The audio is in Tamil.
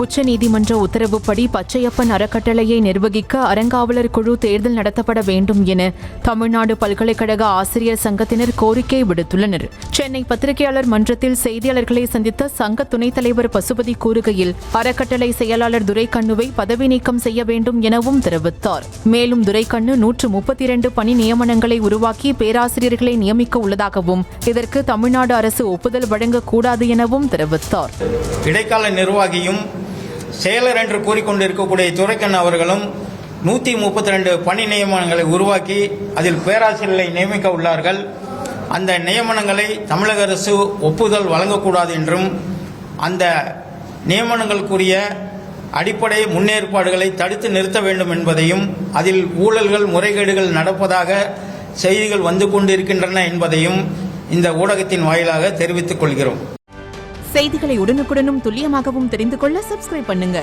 உச்சநீதிமன்ற உத்தரவுப்படி பச்சையப்பன் அறக்கட்டளையை நிர்வகிக்க அறங்காவலர் குழு தேர்தல் நடத்தப்பட வேண்டும் என தமிழ்நாடு பல்கலைக்கழக ஆசிரியர் சங்கத்தினர் கோரிக்கை விடுத்துள்ளனர். சென்னை பத்திரிகையாளர் மன்றத்தில் செய்தியாளர்களை சந்தித்த சங்க துணைத் தலைவர் பசுபதி கூறுகையில், அறக்கட்டளை செயலாளர் துரைக்கண்ணுவை பதவி நீக்கம் செய்ய வேண்டும் எனவும் தெரிவித்தார். மேலும் துரைக்கண்ணு 132 பணி நியமனங்களை உருவாக்கி பேராசிரியர்களை நியமிக்க உள்ளதாகவும் இதற்கு தமிழ்நாடு அரசு ஒப்புதல் வழங்கக்கூடாது எனவும் தெரிவித்தார். இடைக்கால நிர்வாகியும் செயலர் என்று கூறிக்கொண்டிருக்கக்கூடிய துரைக்கண்ணு அவர்களும் 132 பணி நியமனங்களை உருவாக்கி அதில் பேராசிரியர்களை நியமிக்க உள்ளார்கள். அந்த நியமனங்களை தமிழக அரசு ஒப்புதல் வழங்கக்கூடாது என்றும் அந்த நியமனங்களுக்குரிய அடிப்படை முன்னேற்பாடுகளை தடுத்து நிறுத்த வேண்டும் என்பதையும் அதில் ஊழல்கள் முறைகேடுகள் நடப்பதாக செய்திகள் வந்து கொண்டிருக்கின்றன என்பதையும் இந்த ஊடகத்தின் வாயிலாக தெரிவித்துக் கொள்கிறோம். செய்திகளை உடனுக்குடனும் துல்லியமாகவும் தெரிந்து கொள்ள சப்ஸ்கிரைப் பண்ணுங்க.